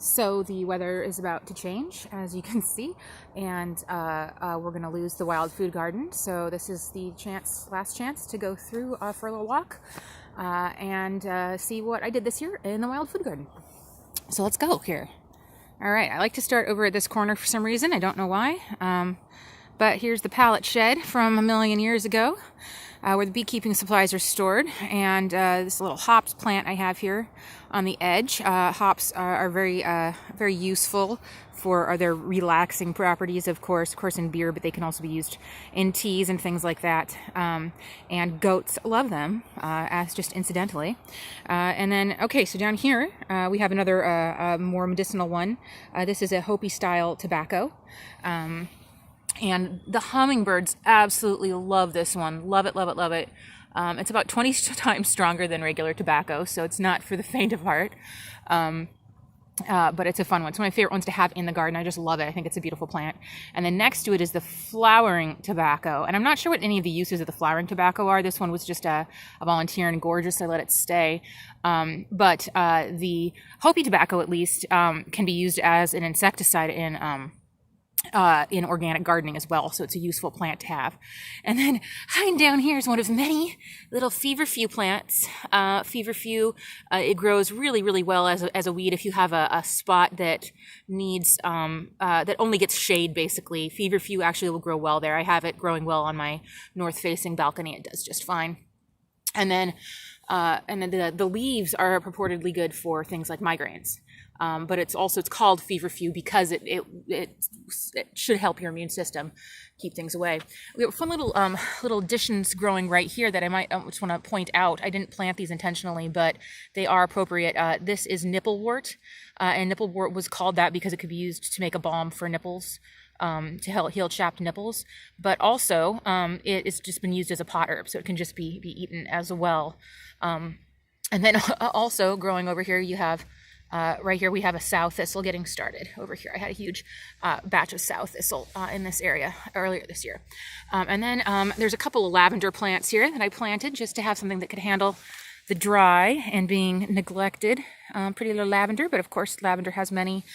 So the weather is about to change, as you can see, and we're going to lose the wild food garden. So this is the last chance to go through for a little walk and see what I did this year in the wild food garden. So let's go here. All right, I like to start over at this corner for some reason. I don't know why. But here's the pallet shed from a million years ago, where the beekeeping supplies are stored. And this little hops plant I have here on the edge. Hops are very useful for their relaxing properties, of course in beer, but they can also be used in teas and things like that. And goats love them, as just incidentally. And then, okay, so down here we have another more medicinal one. This is a Hopi style tobacco. And the hummingbirds absolutely love this one. Love it, love it, love it. It's about 20 times stronger than regular tobacco, so it's not for the faint of heart. But it's a fun one. It's one of my favorite ones to have in the garden. I just love it. I think it's a beautiful plant. And then next to it is the flowering tobacco. And I'm not sure what any of the uses of the flowering tobacco are. This one was just a volunteer and gorgeous. I let it stay. But the Hopi tobacco, at least, can be used as an insecticide in organic gardening as well, so it's a useful plant to have. And then hiding down here is one of many little feverfew plants. Feverfew, it grows really, really well as a weed if you have a spot that needs that only gets shade. Basically, feverfew actually will grow well there. I have it growing well on my north-facing balcony. It does just fine. And then the leaves are purportedly good for things like migraines. But it's called feverfew because it should help your immune system keep things away. We have fun little additions growing right here that I might just want to point out. I didn't plant these intentionally, but they are appropriate. This is nipplewort, and nipplewort was called that because it could be used to make a balm for nipples, to heal chapped nipples. But also, it's just been used as a pot herb, so it can just be eaten as well. And then also growing over here, you have. Right here we have a sow thistle getting started over here. I had a huge batch of sow thistle in this area earlier this year. And then there's a couple of lavender plants here that I planted just to have something that could handle the dry and being neglected. Pretty little lavender, but of course lavender has many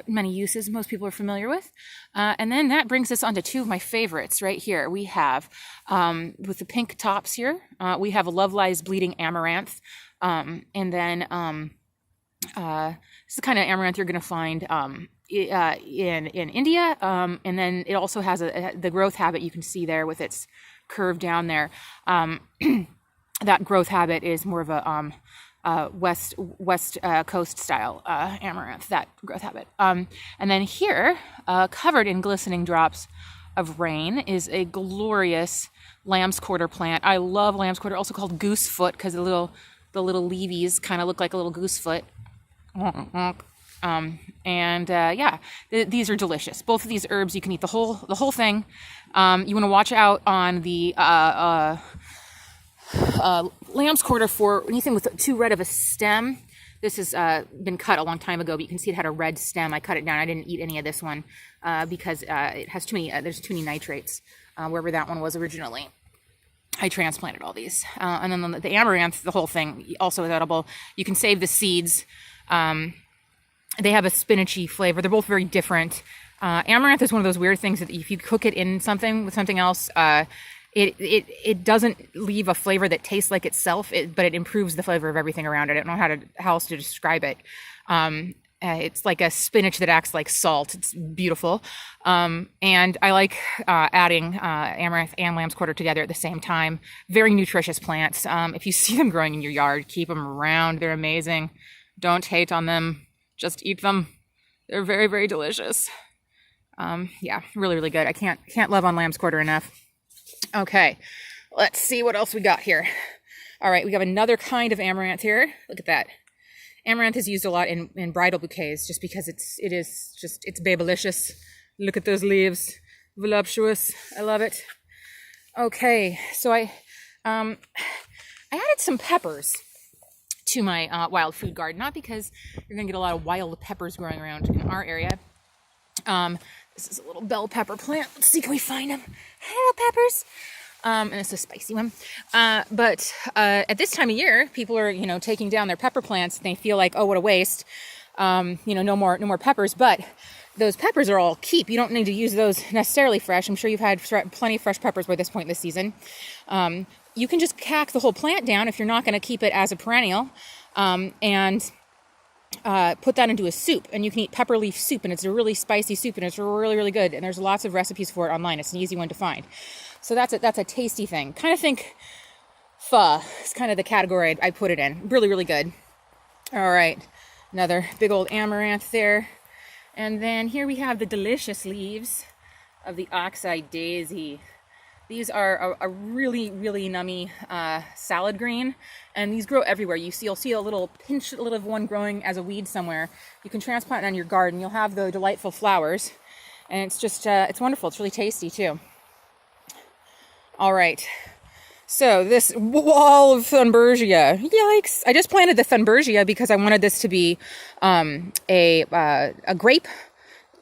uses most people are familiar with. And then that brings us on to two of my favorites right here. We have, with the pink tops here, we have a Love Lies Bleeding Amaranth. And then this is the kind of amaranth you're going to find in India, and then it also has the growth habit you can see there with its curve down there. That growth habit is more of a west coast style amaranth. That growth habit, and then here, covered in glistening drops of rain, is a glorious lamb's quarter plant. I love lamb's quarter, also called goosefoot, because the little leaves kind of look like a little goosefoot. These are delicious. Both of these herbs, you can eat the whole thing. You want to watch out on the lamb's quarter for anything with too red of a stem. This has been cut a long time ago, but you can see it had a red stem. I cut it down. I didn't eat any of this one because it has too many. There's too many nitrates wherever that one was originally. I transplanted all these. And then the amaranth, the whole thing, also is edible. You can save the seeds. They have a spinachy flavor. They're both very different. Amaranth is one of those weird things that if you cook it in something with something else, it doesn't leave a flavor that tastes like itself, but it improves the flavor of everything around it. I don't know how else to describe it. It's like a spinach that acts like salt. It's beautiful. And I like adding amaranth and lamb's quarter together at the same time. Very nutritious plants. If you see them growing in your yard, keep them around. They're amazing. Don't hate on them. Just eat them. They're very, very delicious. Really, really good. I can't love on lamb's quarter enough. Okay, let's see what else we got here. All right, we have another kind of amaranth here. Look at that. Amaranth is used a lot in bridal bouquets just because it's babylicious. Look at those leaves. Voluptuous. I love it. Okay, so I added some peppers to my wild food garden, not because you're gonna get a lot of wild peppers growing around in our area. This is a little bell pepper plant. Let's see, can we find them? Hello, peppers. And it's a spicy one. But at this time of year, people are, taking down their pepper plants and they feel like, oh, what a waste. No more peppers, but those peppers are all keep. You don't need to use those necessarily fresh. I'm sure you've had plenty of fresh peppers by this point this season. You can just hack the whole plant down if you're not going to keep it as a perennial, and put that into a soup, and you can eat pepper leaf soup, and it's a really spicy soup, and it's really, really good. And there's lots of recipes for it online. It's an easy one to find. So that's a tasty thing. Kind of think pho is kind of the category I put it in. Really, really good. All right. Another big old amaranth there. And then here we have the delicious leaves of the oxeye daisy. These are a really, really nummy salad green, and these grow everywhere. You'll see a little pinch of one growing as a weed somewhere. You can transplant it on your garden. You'll have the delightful flowers, and it's just, it's wonderful. It's really tasty too. All right. So this wall of Thunbergia, yikes. I just planted the Thunbergia because I wanted this to be a grape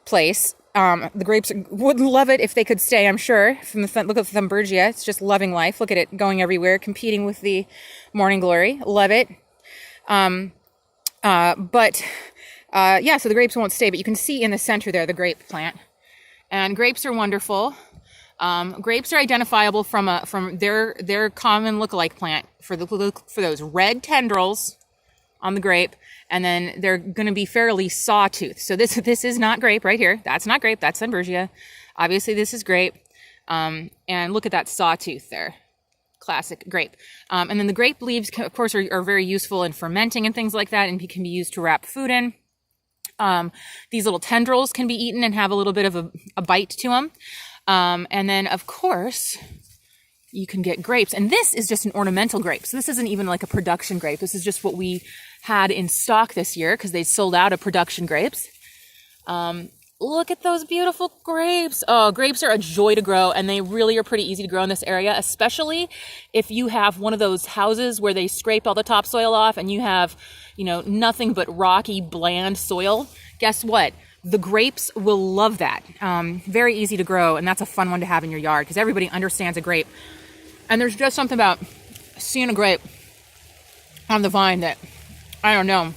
place. The grapes would love it if they could stay, I'm sure. Look at the Thunbergia. It's just loving life. Look at it going everywhere, competing with the morning glory. Love it. So the grapes won't stay, but you can see in the center there the grape plant. And grapes are wonderful. Grapes are identifiable from their common lookalike plant for those red tendrils on the grape, and then they're going to be fairly sawtooth. So this is not grape right here. That's not grape. That's Thunbergia. Obviously, this is grape. And look at that sawtooth there. Classic grape. And then the grape leaves, of course, are very useful in fermenting and things like that, and can be used to wrap food in. These little tendrils can be eaten and have a little bit of a bite to them. And then, of course, you can get grapes. And this is just an ornamental grape. So this isn't even like a production grape. This is just what we had in stock this year because they sold out of production grapes. Look at those beautiful grapes. Oh, grapes are a joy to grow, and they really are pretty easy to grow in this area, especially if you have one of those houses where they scrape all the topsoil off and you have, nothing but rocky, bland soil. Guess what? The grapes will love that. Very easy to grow, and that's a fun one to have in your yard because everybody understands a grape. And there's just something about seeing a grape on the vine that, I don't know,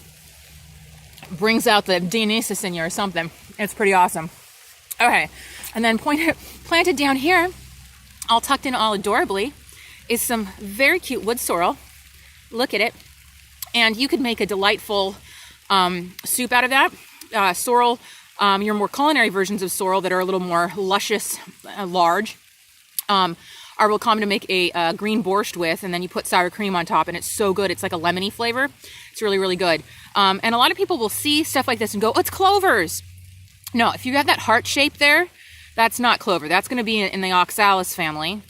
brings out the Dionysus in you or something. It's pretty awesome. Okay, and then planted down here, all tucked in all adorably, is some very cute wood sorrel. Look at it. And you could make a delightful soup out of that. Sorrel, your more culinary versions of sorrel that are a little more luscious, large, are real common to make a green borscht with, and then you put sour cream on top, and it's so good. It's like a lemony flavor. It's really, really good. And a lot of people will see stuff like this and go, oh, it's clovers. No, if you have that heart shape there, that's not clover. That's going to be in the oxalis family.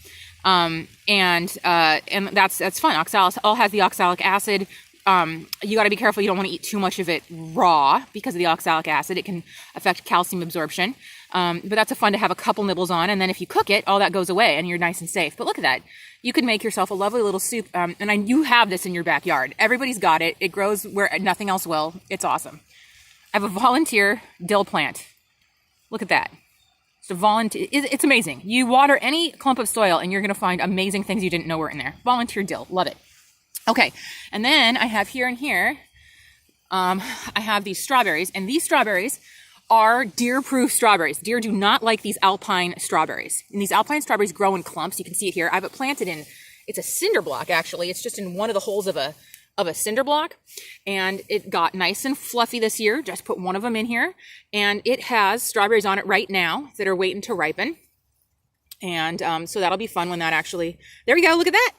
And that's fun. Oxalis all has the oxalic acid. You got to be careful. You don't want to eat too much of it raw because of the oxalic acid. It can affect calcium absorption. But that's a fun to have a couple nibbles on. And then if you cook it, all that goes away and you're nice and safe. But look at that. You could make yourself a lovely little soup. You have this in your backyard. Everybody's got it. It grows where nothing else will. It's awesome. I have a volunteer dill plant. Look at that. It's a volunteer. It's amazing. You water any clump of soil and you're going to find amazing things you didn't know were in there. Volunteer dill. Love it. Okay. And then I have here and here, I have these strawberries, and these strawberries are deer-proof strawberries. Deer do not like these alpine strawberries. And these alpine strawberries grow in clumps. You can see it here. I have it planted in, it's a cinder block actually. It's just in one of the holes of a cinder block, and it got nice and fluffy this year. Just put one of them in here, and it has strawberries on it right now that are waiting to ripen. And so that'll be fun when that actually, there we go. Look at that.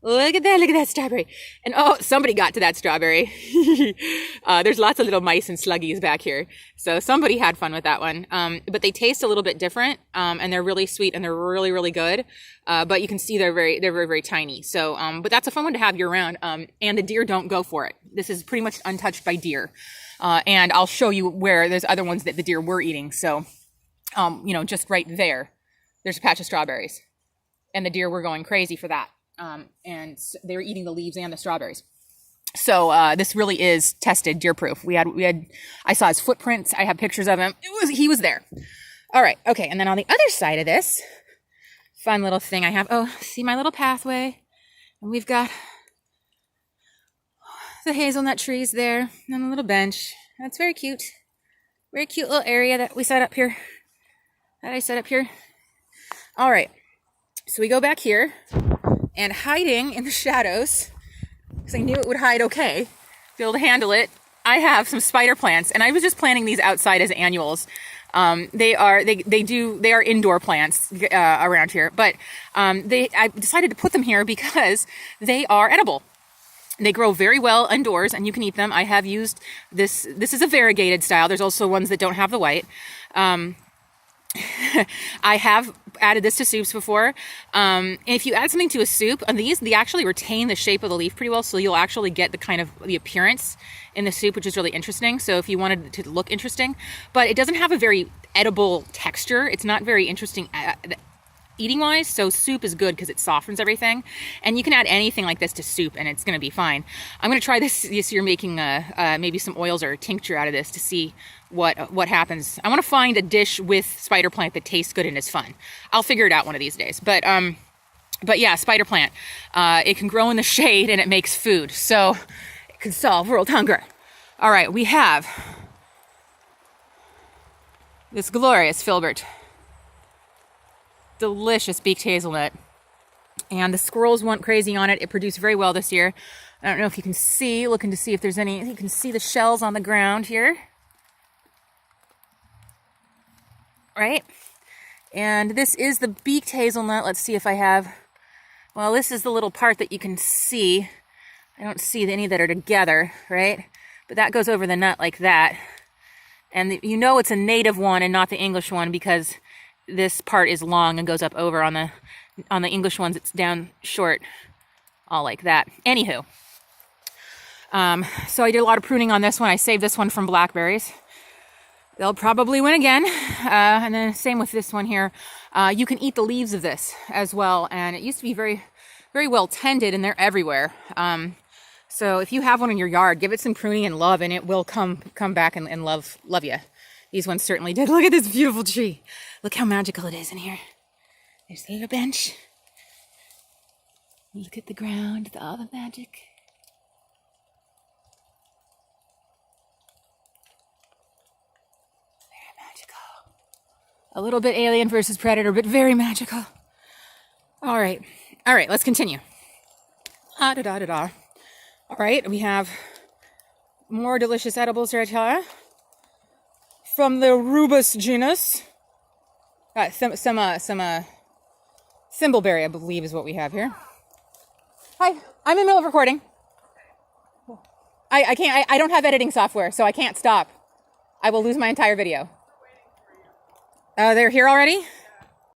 Look at that strawberry. And oh, somebody got to that strawberry. There's lots of little mice and sluggies back here. So somebody had fun with that one. But they taste a little bit different. And they're really sweet and they're really, really good. But you can see they're very, very tiny. So, but that's a fun one to have year round. And the deer don't go for it. This is pretty much untouched by deer. And I'll show you where there's other ones that the deer were eating. So, just right there, there's a patch of strawberries and the deer were going crazy for that. And they were eating the leaves and the strawberries. So this really is tested deer proof. I saw his footprints. I have pictures of him. He was there. All right. Okay. And then on the other side of this fun little thing I have, see my little pathway, and we've got the hazelnut trees there and a little bench That's very cute. Very cute little area that we set up here. That I set up here. All right. So we go back here, and hiding in the shadows, because I knew it would hide okay, be able to handle it, I have some spider plants, and I was just planting these outside as annuals. They are indoor plants around here, but I decided to put them here because they are edible. They grow very well indoors, and you can eat them. I have used this. This is a variegated style. There's also ones that don't have the white. I have added this to soups before. And if you add something to a soup, and they actually retain the shape of the leaf pretty well, so you'll actually get the appearance in the soup, which is really interesting. So if you wanted it to look interesting, but it doesn't have a very edible texture. It's not very interesting eating wise. So soup is good because it softens everything, and you can add anything like this to soup and it's going to be fine. I'm going to try this year, making maybe some oils or a tincture out of this to see what happens. I want to find a dish with spider plant that tastes good and is fun. I'll figure it out one of these days. But yeah, spider plant. It can grow in the shade and it makes food, so it can solve world hunger. All right, we have this glorious filbert. Delicious beaked hazelnut, and the squirrels went crazy on it. It produced very well this year. I don't know if you can see, looking to see if there's any, you can see the shells on the ground here, right? And this is the beaked hazelnut. Let's see if I have, well, this is the little part that you can see. I don't see any that are together, right? But that goes over the nut like that, and you know it's a native one and not the English one because this part is long and goes up over. On the English ones, it's down short, all like that. Anywho, so I did a lot of pruning on this one. I saved this one from blackberries. They'll probably win again. And then same with this one here. You can eat the leaves of this as well, and it used to be very, very well tended, and they're everywhere. So if you have one in your yard, give it some pruning and love, and it will come back and love you. These ones certainly did. Look at this beautiful tree. Look how magical it is in here. There's the little bench. Look at the ground, all the magic. Very magical. A little bit Alien versus Predator, but very magical. All right, let's continue. All right, we have more delicious edibles right here. From the rubus genus. Some thimbleberry, I believe, is what we have here. Hi, I'm in the middle of recording. I can't, I don't have editing software, so I can't stop. I will lose my entire video. They're here already?